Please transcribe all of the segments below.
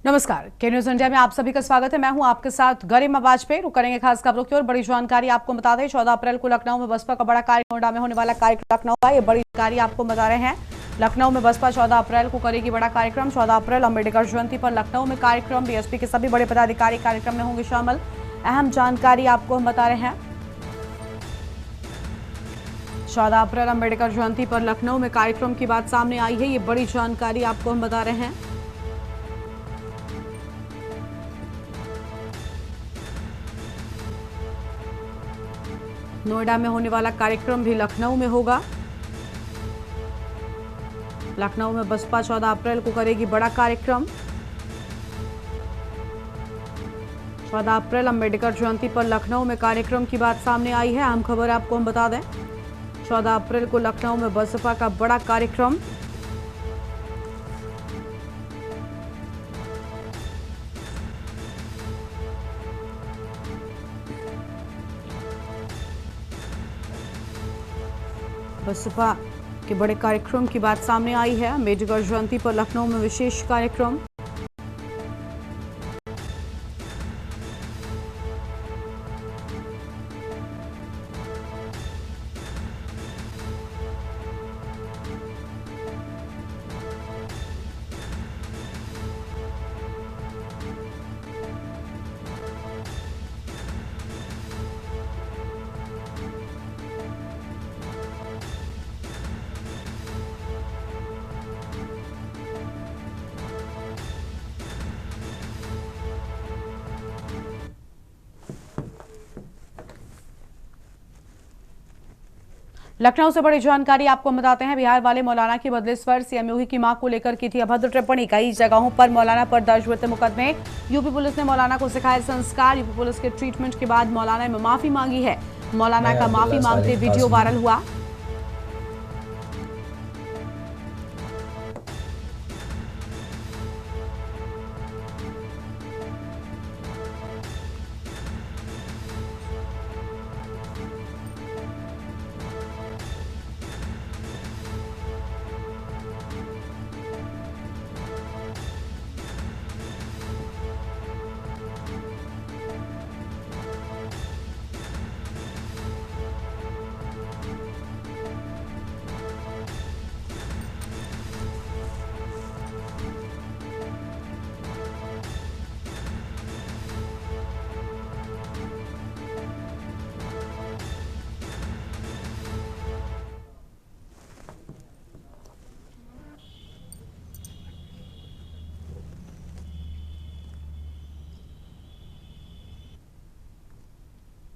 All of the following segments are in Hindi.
नमस्कार, के न्यूज इंडिया में आप सभी का स्वागत है। मैं हूं आपके साथ गरिमा वाजपेयी। रुक करेंगे खास खबरों की ओर। बड़ी जानकारी आपको बता दें, 14 अप्रैल को लखनऊ में बसपा का बड़ा कार्यक्रम, नोएडा में होने वाला कार्यक्रम लखनऊ का, ये बड़ी जानकारी आपको बता रहे हैं। लखनऊ में बसपा 14 अप्रैल को करेगी बड़ा कार्यक्रम। 14 अप्रैल अम्बेडकर जयंती पर लखनऊ में कार्यक्रम। बीएसपी के सभी बड़े पदाधिकारी कार्यक्रम में होंगे शामिल। अहम जानकारी आपको हम बता रहे हैं। 14 अप्रैल अम्बेडकर जयंती पर लखनऊ में कार्यक्रम की बात सामने आई है। ये बड़ी जानकारी आपको हम बता रहे हैं। नोएडा में होने वाला कार्यक्रम भी लखनऊ में होगा। लखनऊ में बसपा 14 अप्रैल को करेगी बड़ा कार्यक्रम। 14 अप्रैल अम्बेडकर जयंती पर लखनऊ में कार्यक्रम की बात सामने आई है। अहम खबर आपको हम बता दें, 14 अप्रैल को लखनऊ में बसपा का बड़ा कार्यक्रम। बसपा के बड़े कार्यक्रम की बात सामने आई है। अम्बेडकर जयंती पर लखनऊ में विशेष कार्यक्रम। लखनऊ से बड़ी जानकारी आपको बताते हैं। बिहार वाले मौलाना की बदले स्वर, सीएम की मां को लेकर की थी अभद्र टिप्पणी। कई जगहों पर मौलाना पर दर्ज हुए थे मुकदमे। यूपी पुलिस ने मौलाना को सिखाए संस्कार। यूपी पुलिस के ट्रीटमेंट के बाद मौलाना ने माफी मांगी है। मौलाना का माफी मांगते वीडियो वायरल हुआ।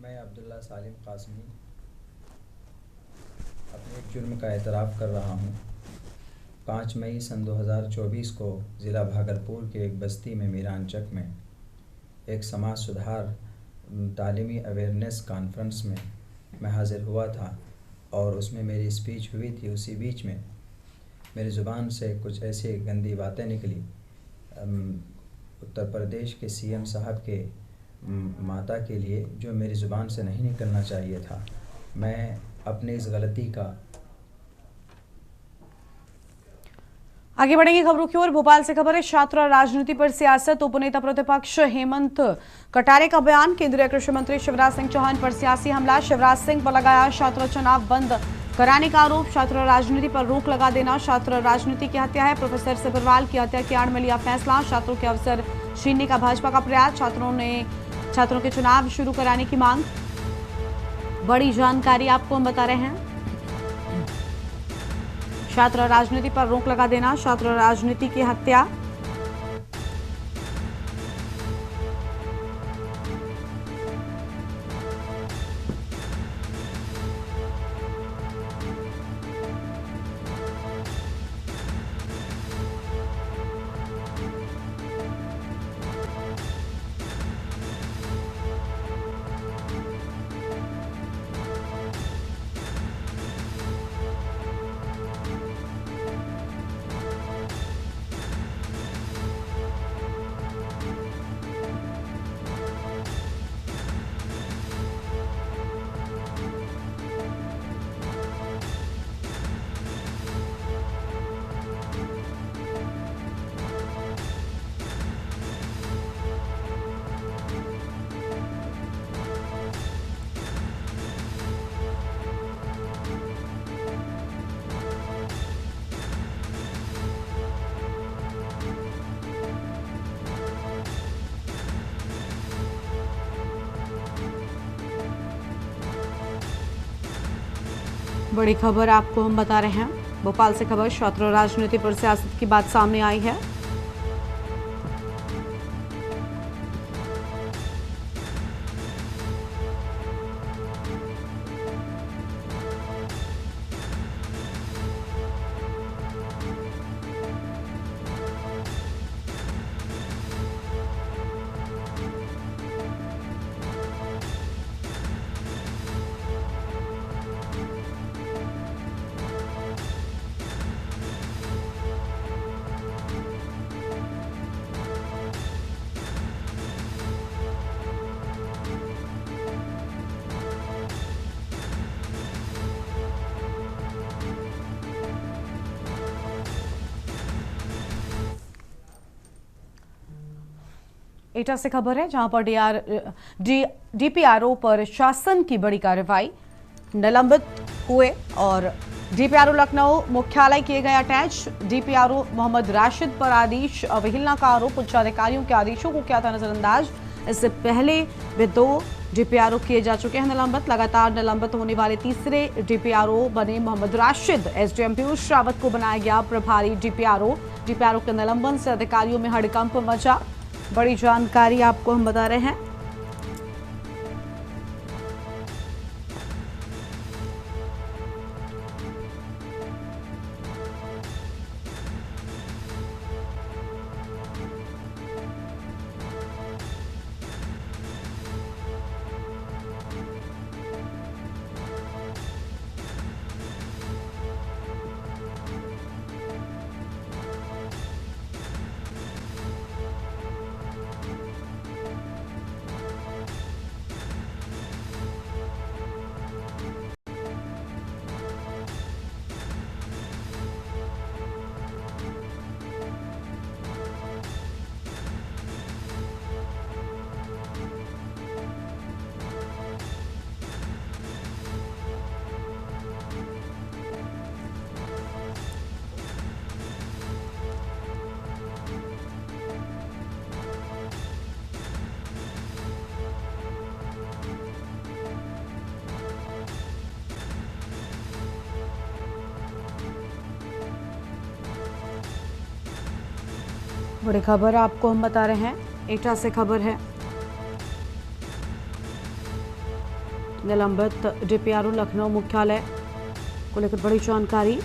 मैं अब्दुल्ला सालिम कासमी अपने एक जुर्म का एतराफ़ कर रहा हूँ। 5 मई सन 2024 को ज़िला भागलपुर के एक बस्ती में मीरांचक में एक समाज सुधार तालीमी अवेयरनेस कॉन्फ्रेंस में मैं हाज़िर हुआ था और उसमें मेरी स्पीच हुई थी। उसी बीच में मेरी ज़ुबान से कुछ ऐसी गंदी बातें निकली। उत्तर प्रदेश के सीएम साहब के माता के लिए, जो मेरी ज़ुबान से नहीं निकलना चाहिए था। मैं अपनी इस गलती का आगे बढ़ेंगे खबरों की ओर। भोपाल से खबर है, छात्र राजनीति पर सियासत। उपनेता प्रतिपक्ष हेमंत कटारे का बयान। केंद्रीय कृषि मंत्री शिवराज सिंह चौहान पर सियासी हमला। शिवराज सिंह पर लगाया छात्र चुनाव बंद कराने का आरोप। छात्र राजनीति पर रोक लगा देना छात्र राजनीति की हत्या है। प्रोफेसर सब्रवाल की हत्या की आड़ में लिया फैसला। छात्रों के अवसर छीनने का भाजपा का प्रयास। छात्रों के चुनाव शुरू कराने की मांग। बड़ी जानकारी आपको हम बता रहे हैं। छात्र राजनीति पर रोक लगा देना छात्र राजनीति की हत्या। बड़ी खबर आपको हम बता रहे हैं। भोपाल से खबर, छात्र राजनीति पर सियासत की बात सामने आई है। एटा से खबर है, जहां पर डीपीआरओ पर शासन की बड़ी कार्रवाई, निलंबित हुए और डीपीआरओ लखनऊ मुख्यालय किए गए अटैच। डीपीआरओ मोहम्मद राशिद पर आदेश अवहेलना का आरोप, उच्च अधिकारियों के आदेशों को किया था नजरअंदाज। इससे पहले भी 2 डीपीआरओ किए जा चुके हैं निलंबित। लगातार निलंबित होने वाले तीसरे डीपीआरओ बने मोहम्मद राशिद। एसडीएम पीयूष रावत को बनाया गया प्रभारी डीपीआरओ। डीपीआरओ के निलंबन से अधिकारियों में हड़कंप मचा। बड़ी जानकारी आपको हम बता रहे हैं। बड़ी खबर आपको हम बता रहे हैं। एटा से खबर है, निलंबित डीपीआरओ लखनऊ मुख्यालय को लेकर बड़ी जानकारी।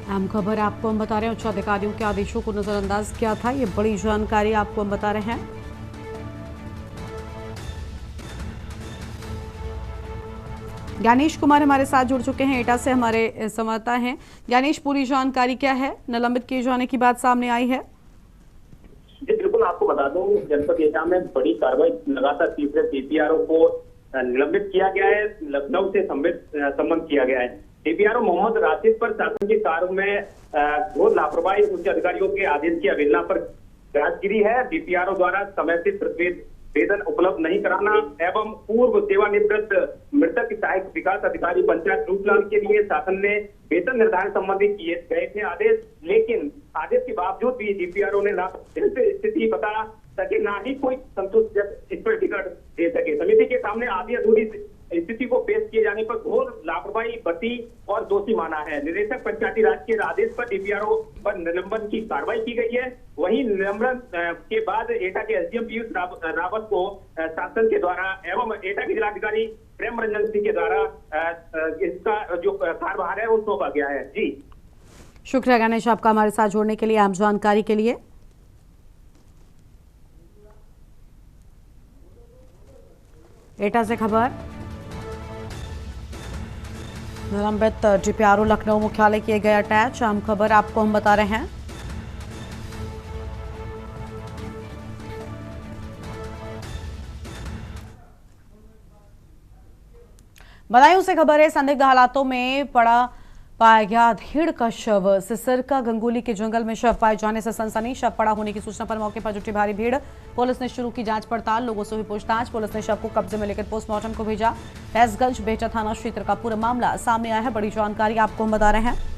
अहम खबर आपको हम बता रहे हैं। उच्च अधिकारियों के आदेशों को नजरअंदाज किया था। ये बड़ी जानकारी आपको हम बता रहे हैं। ज्ञानेश कुमार हमारे साथ जुड़ चुके हैं, एटा से हमारे संवाददाता हैं। ज्ञानेश, पूरी जानकारी क्या है? निलंबित किए जाने की बात सामने आई है। जी बिल्कुल, आपको बता दूं, जनपद एटा में बड़ी कार्रवाई, लगातार तीसरे डीपीआरओ को निलंबित किया गया है। लखनऊ से संबंध किया गया है। डीपीआरओ मोहम्मद राशिद पर शासन के कार्य में घोर लापरवाही, उच्च अधिकारियों के आदेश की अवहेलना पर जांचगिरी है। डीपीआरओ द्वारा समय से वेतन उपलब्ध नहीं कराना एवं पूर्व सेवानिवृत्त मृतक सहायक विकास अधिकारी पंचायत रूपलाल के लिए शासन ने वेतन निर्धारण संबंधी किए गए थे आदेश, लेकिन आदेश के बावजूद भी डीपीआरओ ने ना स्थिति बता सके, ना ही कोई संतोषजनक इस पर टिकट दे सके। समिति के सामने आधी अधूरी स्थिति को पेश किए जाने पर घोर लापरवाही बरती और दोषी माना है। निदेशक पंचायती राज के आदेश पर डीपीआरओ पर निलंबन की कार्रवाई की गई है। वहीं निलंबन के बाद एटा के एसडीएम पीयूष रावत को शासन के द्वारा एवं एटा के जिलाधिकारी प्रेम रंजन सिंह के द्वारा इसका जो कार्यभार है वो सौंपा गया है। जी शुक्रिया गणेश आपका हमारे साथ जुड़ने के लिए, आम जानकारी के लिए। एटा से खबर, निलंबित डीपीआरओ लखनऊ मुख्यालय किए गए अटैच। अहम खबर आपको हम बता रहे हैं। बदायूं से खबर है, संदिग्ध हालातों में पाया गया अधेड़ का शव। सिसरका गंगोली के जंगल में शव पाए जाने से सनसनी। शव पड़ा होने की सूचना पर मौके पर जुटी भारी भीड़। पुलिस ने शुरू की जांच पड़ताल, लोगों से हुई पूछताछ। पुलिस ने शव को कब्जे में लेकर पोस्टमार्टम को भेजा। फैजगंज बेहटा थाना क्षेत्र का पूरा मामला सामने आया है। बड़ी जानकारी आपको हम बता रहे हैं।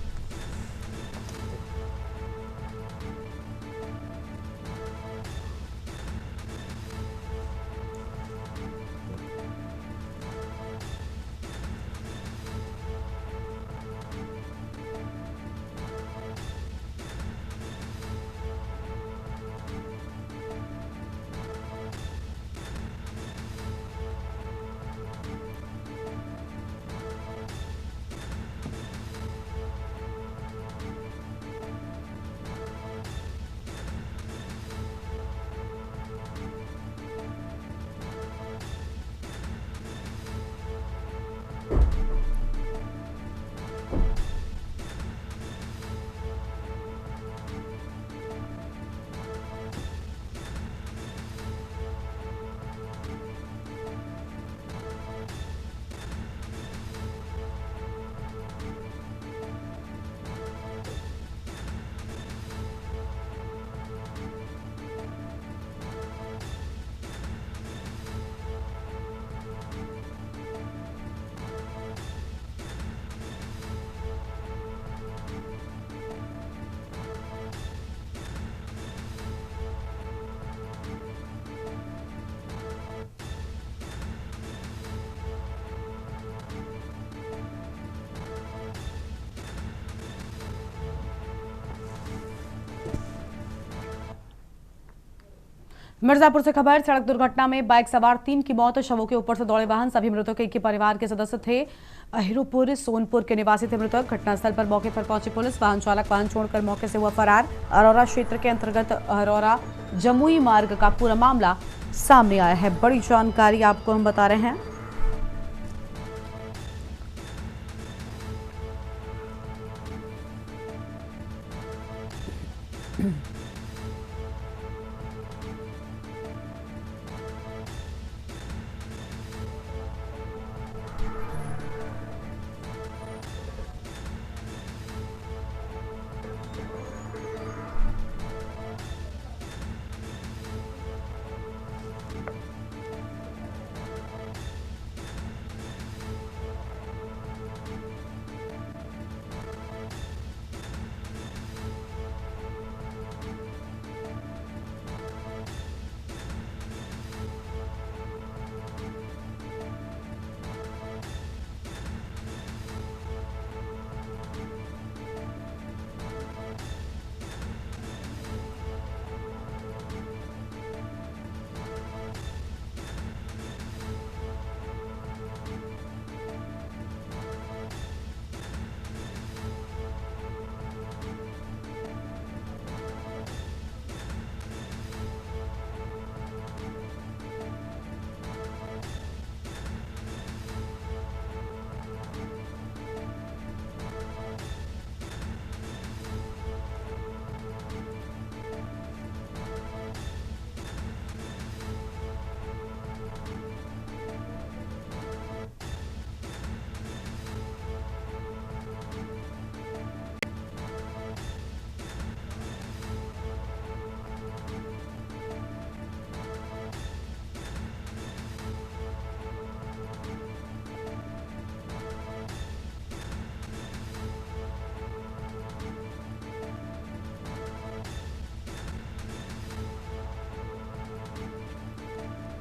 मिर्जापुर से खबर, सड़क दुर्घटना में बाइक सवार 3 की मौत। शवों के ऊपर से दौड़े वाहन। सभी मृतक एक ही परिवार के सदस्य थे। अहिरोपुर सोनपुर के निवासी थे मृतक। घटनास्थल पर मौके पर पहुंची पुलिस। वाहन चालक वाहन छोड़कर मौके से हुआ फरार। अरोरा क्षेत्र के अंतर्गत अरोरा जमुई मार्ग का पूरा मामला सामने आया है। बड़ी जानकारी आपको हम बता रहे हैं।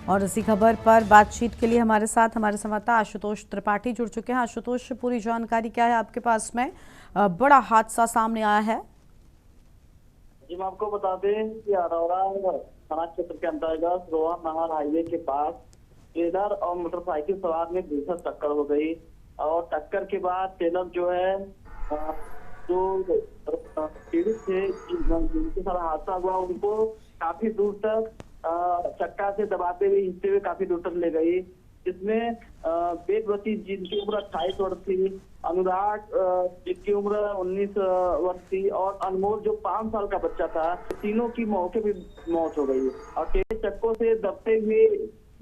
और इसी खबर पर बातचीत के लिए हमारे साथ हमारे संवाददाता आशुतोष त्रिपाठी जुड़ चुके हैं। आशुतोष, पूरी जानकारी क्या है आपके पास में? बड़ा हादसा सामने आया है। जी, मैं आपको बता दें कि अरोरा थाना क्षेत्र के अंतर्गत रोहन नहर हाईवे के पास ट्रेलर और मोटरसाइकिल सवार में भीषण टक्कर हो गई। और टक्कर के बाद ट्रेलर जो है जो पीड़ित थे जिनके साथ हादसा हुआ उनको काफी दूर तक चक्का से दबाते हुए हिंचते हुए काफी दूर तक ले गई। इसमें वेदवती जिनकी उम्र 28 वर्ष थी, अनुराग जिनकी उम्र 19 वर्ष थी, और अनमोल जो 5 साल का बच्चा था, तीनों की मौके पे मौत हो गई। और तेज चक्कों से दबते हुए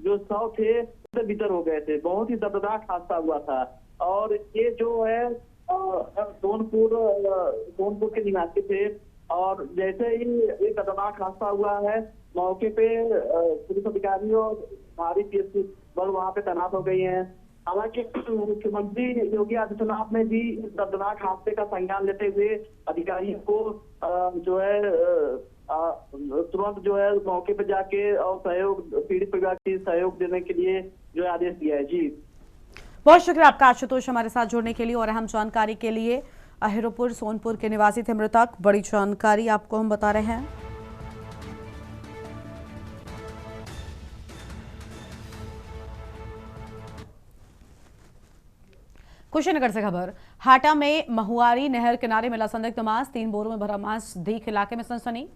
जो शव थे भीतर हो गए थे। बहुत ही दर्दनाक हादसा हुआ था। और ये जो है सोनपुर के निवासी थे। और जैसे ही ये खतरनाक हादसा हुआ है, मौके पे पुलिस अधिकारी और भारी पीएसपी बल वहां पे तैनात हो गई हैं। हालांकि मुख्यमंत्री योगी आदित्यनाथ ने भी इस दर्दनाक हादसे का संज्ञान लेते हुए अधिकारियों को जो है तुरंत जो है मौके पे जाके और सहयोग, पीड़ित परिवार की सहयोग देने के लिए जो है आदेश दिया है। जी बहुत शुक्रिया आपका आशुतोष, हमारे साथ जुड़ने के लिए और अहम जानकारी के लिए। अहिरोपुर सोनपुर के निवासी थे मृतक, बड़ी जानकारी आपको हम बता रहे हैं। कुशीनगर से खबर, हाटा में महुआरी नहर किनारे मिला संदिग्ध मांस, 3 बोरों में भरा मांस, दीख इलाके में सनसनी।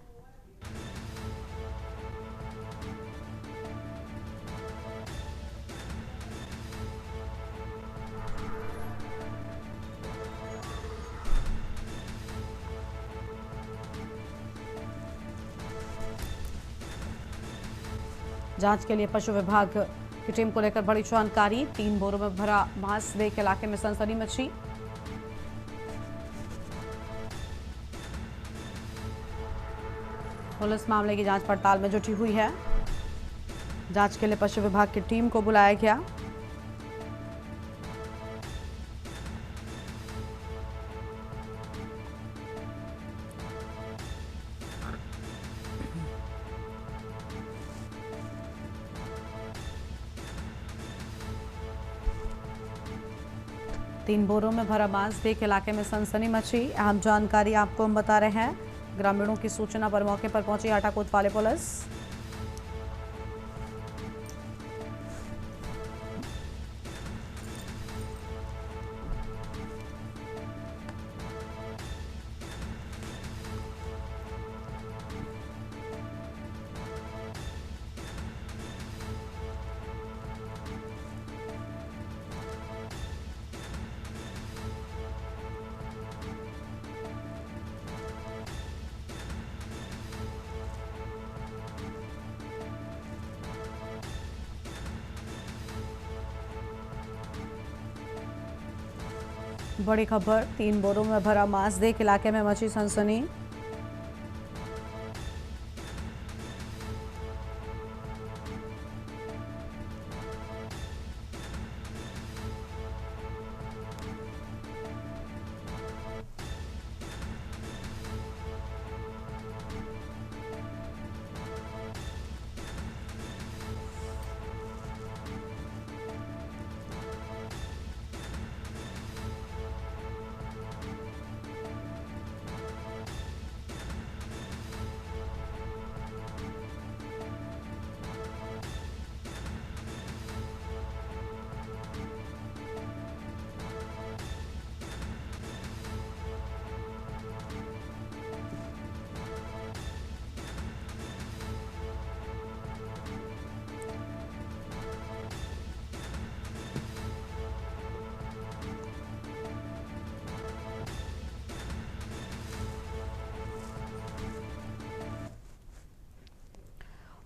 जांच के लिए पशु विभाग की टीम को लेकर बड़ी जानकारी, 3 बोरों में भरा मांस, देख इलाके में सनसनी मची। पुलिस मामले की जांच पड़ताल में जुटी हुई है। जांच के लिए पशु विभाग की टीम को बुलाया गया। तीन बोरों में भरा मांस, देख इलाके में सनसनी मची। अहम जानकारी आपको हम बता रहे हैं। ग्रामीणों की सूचना पर मौके पर पहुंची आटा कोतवाली पुलिस। बड़ी खबर, 3 बोरों में भरा मांस, देख इलाके में मची सनसनी।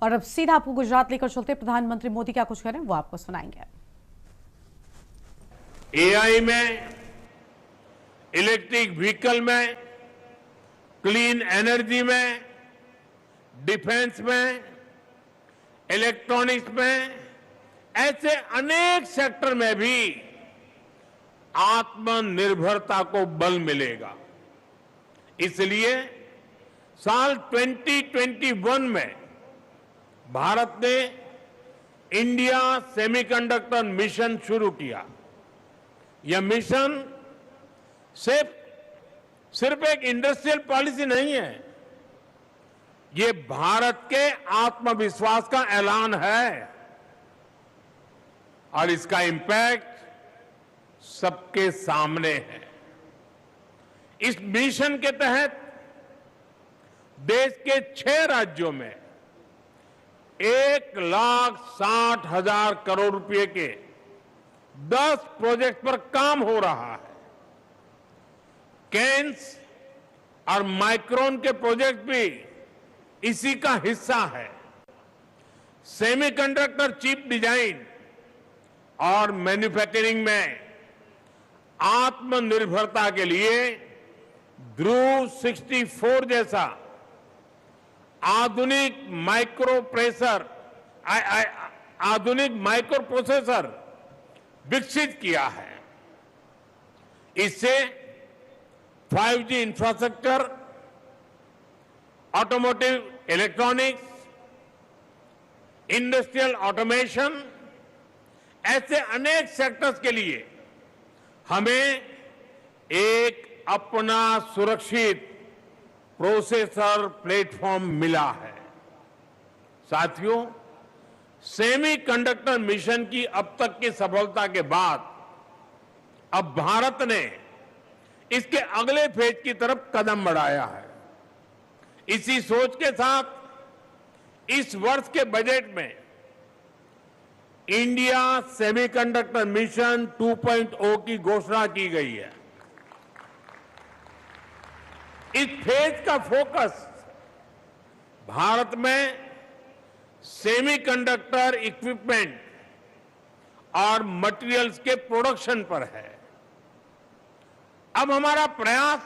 और अब सीधा आपको गुजरात लेकर चलते, प्रधानमंत्री मोदी क्या कुछ करें वो आपको सुनाएंगे। एआई में, इलेक्ट्रिक व्हीकल में, क्लीन एनर्जी में, डिफेंस में, इलेक्ट्रॉनिक्स में, ऐसे अनेक सेक्टर में भी आत्मनिर्भरता को बल मिलेगा। इसलिए साल 2021 में भारत ने इंडिया सेमीकंडक्टर मिशन शुरू किया। यह मिशन सिर्फ एक इंडस्ट्रियल पॉलिसी नहीं है, ये भारत के आत्मविश्वास का ऐलान है और इसका इंपैक्ट सबके सामने है। इस मिशन के तहत देश के 6 राज्यों में 1,60,000 करोड़ रुपए के 10 प्रोजेक्ट पर काम हो रहा है। केन्स और माइक्रोन के प्रोजेक्ट भी इसी का हिस्सा है। सेमीकंडक्टर चिप डिजाइन और मैन्युफैक्चरिंग में आत्मनिर्भरता के लिए ध्रुव 64 जैसा आधुनिक माइक्रो प्रोसेसर विकसित किया है। इससे 5G infrastructure, automotive electronics, industrial automation ऐसे अनेक सेक्टर्स के लिए हमें एक अपना सुरक्षित प्रोसेसर प्लेटफॉर्म मिला है। साथियों, सेमीकंडक्टर मिशन की अब तक की सफलता के बाद अब भारत ने इसके अगले फेज की तरफ कदम बढ़ाया है। इसी सोच के साथ इस वर्ष के बजट में इंडिया सेमीकंडक्टर मिशन 2.0 की घोषणा की गई है। इस फेज का फोकस भारत में सेमीकंडक्टर इक्विपमेंट और मटेरियल्स के प्रोडक्शन पर है। अब हमारा प्रयास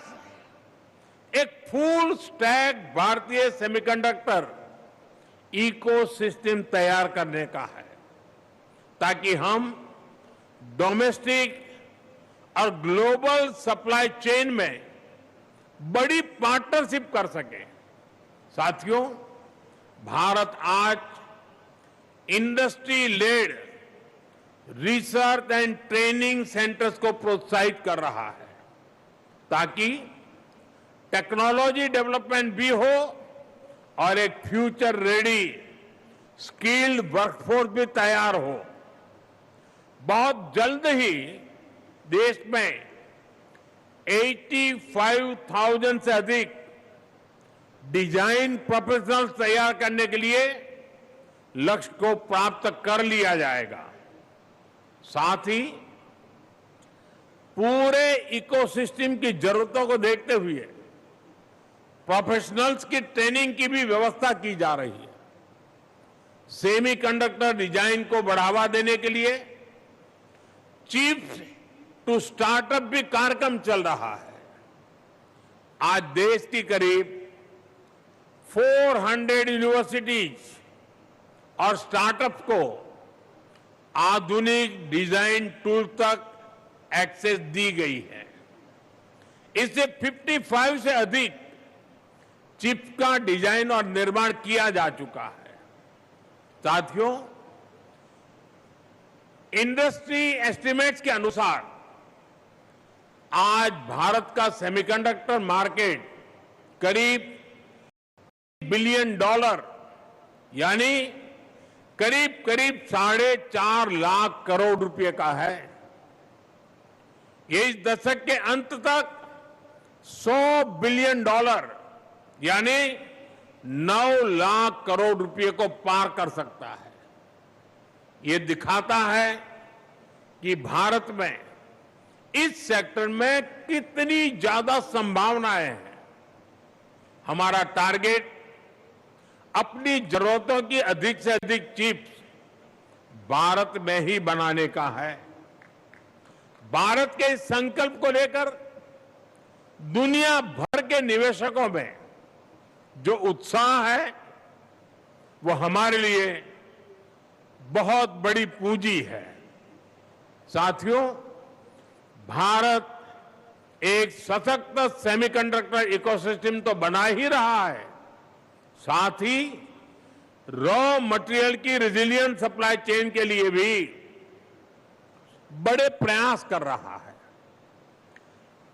एक फुल स्टैक भारतीय सेमीकंडक्टर इकोसिस्टम तैयार करने का है, ताकि हम डोमेस्टिक और ग्लोबल सप्लाई चेन में बड़ी पार्टनरशिप कर सके। साथियों, भारत आज industry led research and training centres को प्रोत्साहित कर रहा है, ताकि टेक्नोलॉजी डेवलपमेंट भी हो और एक फ्यूचर रेडी स्किल्ड वर्कफोर्स भी तैयार हो। बहुत जल्द ही देश में 85,000 से अधिक डिजाइन प्रोफेशनल्स तैयार करने के लिए लक्ष्य को प्राप्त कर लिया जाएगा। साथ ही पूरे इकोसिस्टम की जरूरतों को देखते हुए प्रोफेशनल्स की ट्रेनिंग की भी व्यवस्था की जा रही है। सेमीकंडक्टर डिजाइन को बढ़ावा देने के लिए चिप्स टू स्टार्टअप भी कार्यक्रम चल रहा है। आज देश की करीब 400 यूनिवर्सिटीज और स्टार्टअप्स को आधुनिक डिजाइन टूल तक एक्सेस दी गई है। इससे 55 से अधिक चिप्स का डिजाइन और निर्माण किया जा चुका है। साथियों, इंडस्ट्री एस्टिमेट्स के अनुसार आज भारत का सेमीकंडक्टर मार्केट करीब $1 बिलियन यानी करीब 4.5 लाख करोड़ रुपए का है। ये इस दशक के अंत तक $100 बिलियन यानी 9 लाख करोड़ रुपए को पार कर सकता है। ये दिखाता है कि भारत में इस सेक्टर में कितनी ज्यादा संभावनाएं हैं। हमारा टारगेट अपनी जरूरतों की अधिक से अधिक चिप्स भारत में ही बनाने का है। भारत के इस संकल्प को लेकर दुनिया भर के निवेशकों में जो उत्साह है वो हमारे लिए बहुत बड़ी पूंजी है। साथियों, भारत एक सशक्त सेमीकंडक्टर इकोसिस्टम तो बना ही रहा है, साथ ही रॉ मटेरियल की रेजिलिएंट सप्लाई चेन के लिए भी बड़े प्रयास कर रहा है।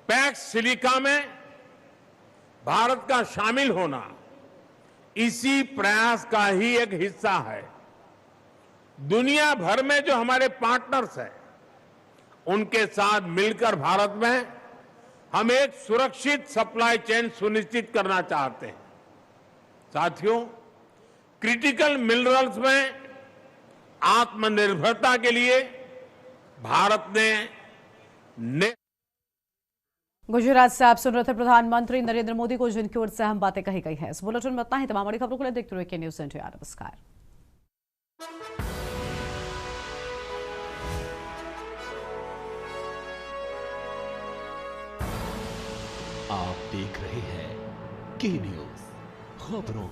पैक्स सिलिका में भारत का शामिल होना इसी प्रयास का ही एक हिस्सा है। दुनिया भर में जो हमारे पार्टनर्स हैं, उनके साथ मिलकर भारत में हम एक सुरक्षित सप्लाई चेन सुनिश्चित करना चाहते हैं। साथियों, क्रिटिकल मिनरल्स में आत्मनिर्भरता के लिए भारत ने गुजरात से आप सुन रहे थे प्रधानमंत्री नरेंद्र मोदी को, जिनकी ओर से हम बातें कही गई हैं। इस बुलेटिन में इतना ही। तमाम बड़ी खबरों के लिए देखते रहिए न्यूज़ इंडिया। नमस्कार। आप देख रहे हैं के न्यूज़ खबरों